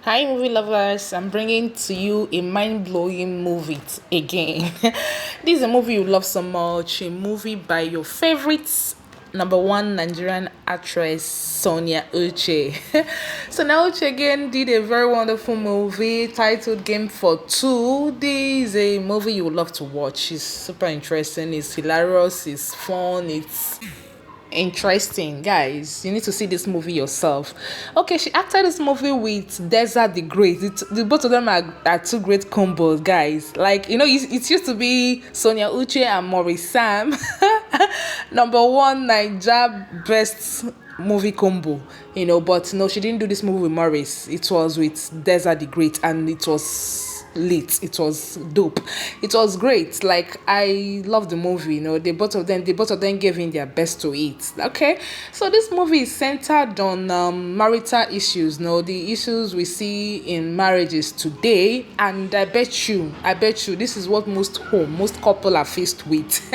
Hi, movie lovers. I'm bringing to you a mind blowing movie again. This is a movie you love so much. A movie by your favorite number one Nigerian actress, Sonia Uche. Sonia Uche again did a very wonderful movie titled Game for Two. This is a movie you would love to watch. It's super interesting, it's hilarious, it's fun, it's interesting. Guys, you need to see this movie yourself. Okay, she acted this movie with Deza the Great. The both of them are two great combos, guys. Like, it used to be Sonia Uche and Maurice Sam. Number one Naija best movie combo, but no, she didn't do this movie with Maurice. It was with Deza the Great, and it was lit. It was dope. It was great. Like, I love the movie. They both of them gave in their best to it. Okay, so this movie is centered on marital issues. The issues we see in marriages today, and I bet you, this is what most couple are faced with.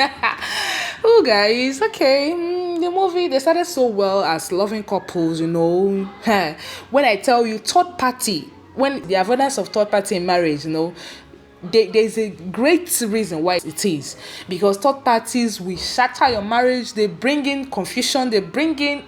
Oh, guys, okay. The movie, they started so well as loving couples. When I tell you third party, when the avoidance of third party in marriage, there's a great reason why it is, because third parties will shatter your marriage. They bring in confusion, they bring in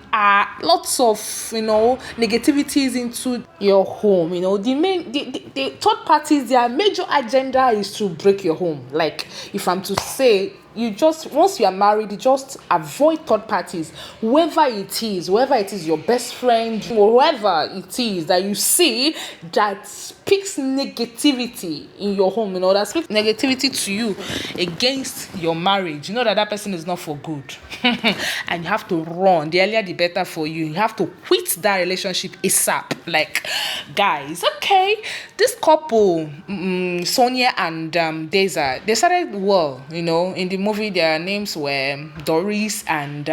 lots of negativities into your home. The third parties, their major agenda is to break your home. Like, if I'm to say, you just, once you are married, you just avoid third parties, whoever it is, your best friend or whoever it is that you see that speaks negativity in your home, that speaks negativity to you against your marriage. That person is not for good. And you have to run. The earlier the better for you. You have to quit that relationship ASAP. Like, guys, okay, this couple, Sonia and Deza, they started well. In the movie, their names were Doris and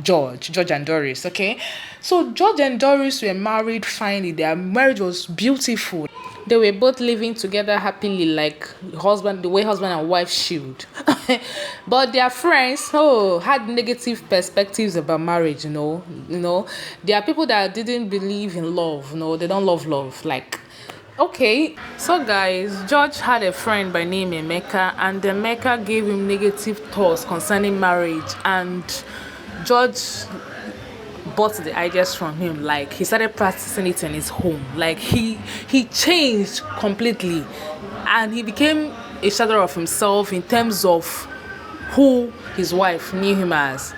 George and Doris. Okay, so George and Doris were married finally. Their marriage was beautiful. They were both living together happily, like the way husband and wife should. But their friends, had negative perspectives about marriage. There are people that didn't believe in love. They don't love love. Like, okay, so guys, George had a friend by name Emeka, and Emeka gave him negative thoughts concerning marriage, and George bought the ideas from him. Like, he started practicing it in his home. Like, he changed completely, and he became a shadow of himself in terms of who his wife knew him as.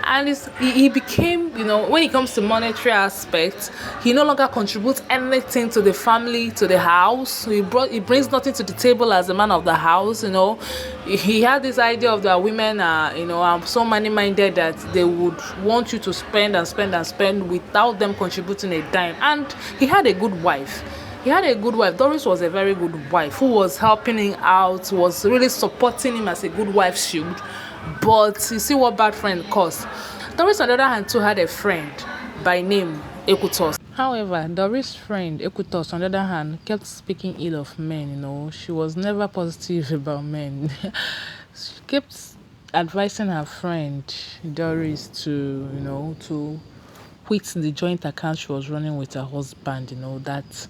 And he became, when it comes to monetary aspects, he no longer contributes anything to the family, to the house. He brings nothing to the table as the man of the house. He had this idea of that women are so money minded that they would want you to spend and spend and spend without them contributing a dime. And he had a good wife. Doris was a very good wife who was helping him out, was really supporting him as a good wife should. But you see what bad friend caused. Doris, on the other hand, too, had a friend by name Ekutos. However, Doris' friend Ekutos, on the other hand, kept speaking ill of men. She was never positive about men. She kept advising her friend Doris to quit the joint account she was running with her husband. That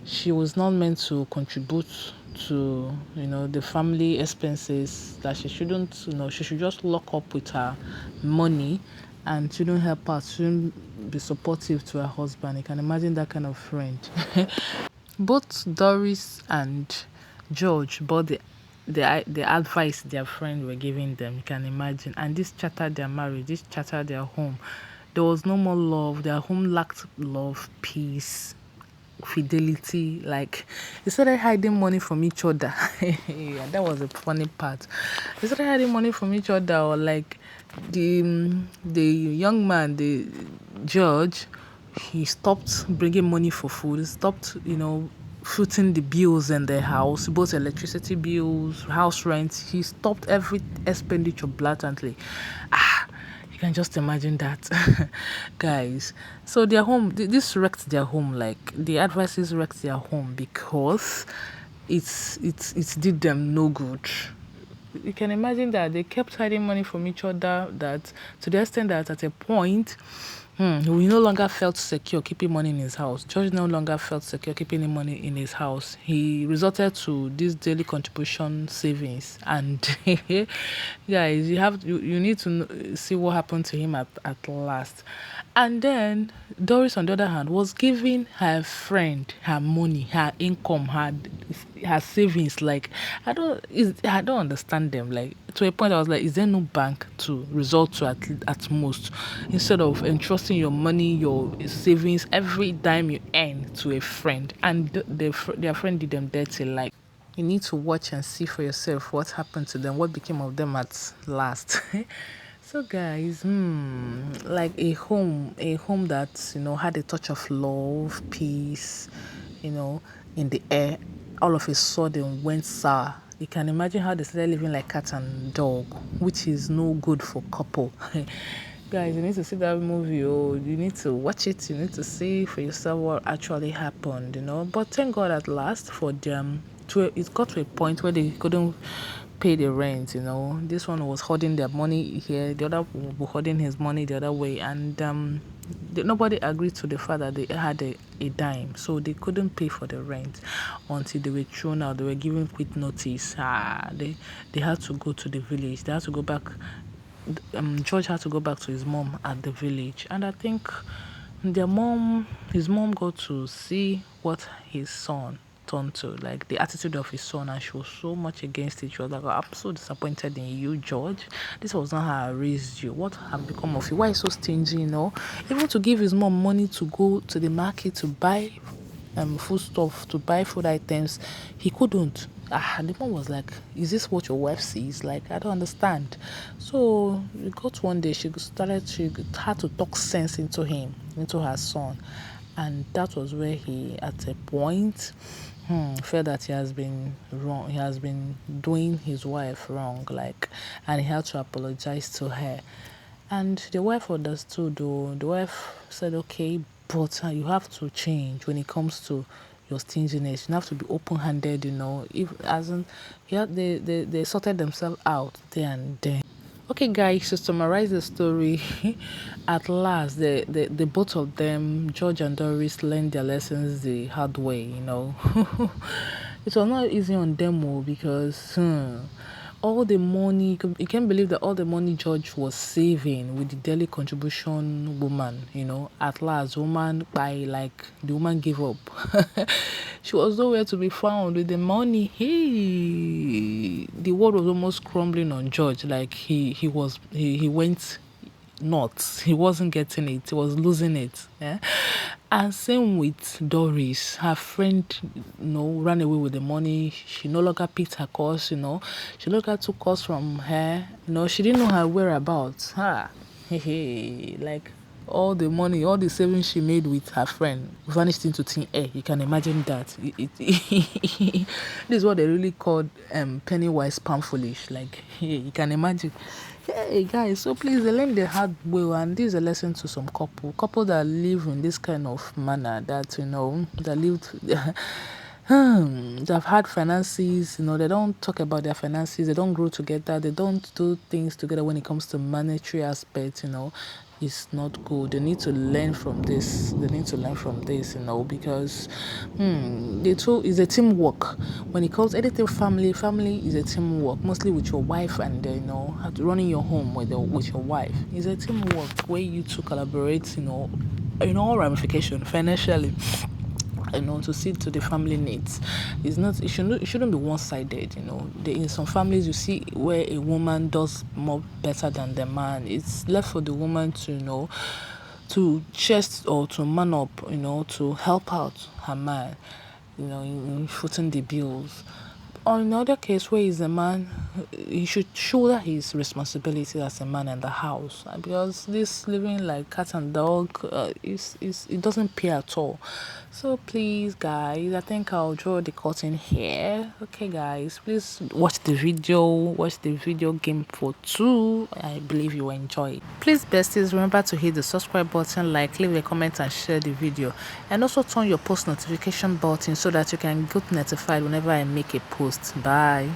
she was not meant to contribute to the family expenses, that she shouldn't, she should just lock up with her money and shouldn't help her, shouldn't be supportive to her husband. You can imagine that kind of friend. Both Doris and George bought the advice their friend were giving them. You can imagine, and this shattered their marriage, this shattered their home. There was no more love. Their home lacked love, peace, fidelity. Like, they started hiding money from each other. Yeah, that was the funny part. They started hiding money from each other, or like the young man, the George, he stopped bringing money for food. He stopped footing the bills in the house, both electricity bills, house rent. He stopped every expenditure blatantly. You can just imagine that. Guys, so their home, this wrecked their home. Like, the advices wrecked their home because it did them no good. You can imagine that they kept hiding money from each other, that to the extent that at a point He no longer felt secure keeping money in his house. George no longer felt secure keeping the money in his house. He resorted to this daily contribution savings, and guys, you need to see what happened to him at last. And then Doris, on the other hand, was giving her friend her money, her income, her savings. Like I don't understand them. Like to a point, I was like, is there no bank to resort to at most, instead of entrusting your money, your savings, every dime you earn to a friend, and their friend did them dirty. Like you need to watch and see for yourself what happened to them, what became of them at last. So guys, like a home that had a touch of love, peace, in the air, all of a sudden went sour. You can imagine how they started living like cat and dog, which is no good for couple. Guys, you need to see that movie. Oh, you need to watch it. You need to see for yourself what actually happened. But thank God at last for them. It got to a point where they couldn't pay the rent. This one was hoarding their money here, the other was hoarding his money the other way, and nobody agreed to the fact that they had a dime, so they couldn't pay for the rent until they were thrown out. They were given quick notice. They had to go to the village. They had to go back. George had to go back to his mom at the village, and I think his mom got to see what his son turned to, like the attitude of his son, and she was so much against it. She was like, "I'm so disappointed in you, George. This was not how I raised you. What have become of you? Why are you so stingy? Even to give his mom money to go to the market to buy food stuff, to buy food items, he couldn't." The mom was like, "Is this what your wife sees? Like, I don't understand." So we got one day, she had to talk sense into her son. And that was where he, at a point, felt that he has been wrong. He has been doing his wife wrong, and he had to apologize to her. And the wife understood, though. The wife said, "Okay, but you have to change when it comes to your stinginess. You have to be open-handed, If as in, they sorted themselves out there and then." Okay, guys, to summarize the story, at last, the both of them, George and Doris, learned their lessons the hard way. It was not easy on them all, because all the money, you can't believe that all the money George was saving with the daily contribution woman, at last, the woman gave up. She was nowhere to be found with the money. The world was almost crumbling on George. Like he went nuts. He wasn't getting it. He was losing it. Yeah? And same with Doris. Her friend, ran away with the money. She no longer picked her course. She no longer took course from her. She didn't know her whereabouts. Like all the money, all the savings she made with her friend vanished into thin air. You can imagine that. This is what they really called penny wise, pound foolish. Like, you can imagine. Hey guys, so please, they learn the hard way, and this is a lesson to some couple that live in this kind of manner, that that lived they've had finances, they don't talk about their finances, they don't grow together, they don't do things together when it comes to monetary aspects. It's not good. They need to learn from this. Because the two is a teamwork. When it comes anything family is a teamwork. Mostly with your wife, and running your home with your wife is a teamwork where you two collaborate. In all ramification financially. To see to the family needs. It shouldn't be one-sided. In some families you see where a woman does more better than the man. It's left for the woman to to chest or to man up, to help out her man, in footing the bills. Or in another case where he's a man, he should shoulder his responsibility as a man in the house, because this living like cat and dog it doesn't pay at all. So please, guys, I think I'll draw the curtain here. Okay, guys, please watch the video game for 2. I believe you will enjoy it. Please, besties, remember to hit the subscribe button, leave a comment, and share the video, and also turn your post notification button so that you can get notified whenever I make a post. Bye.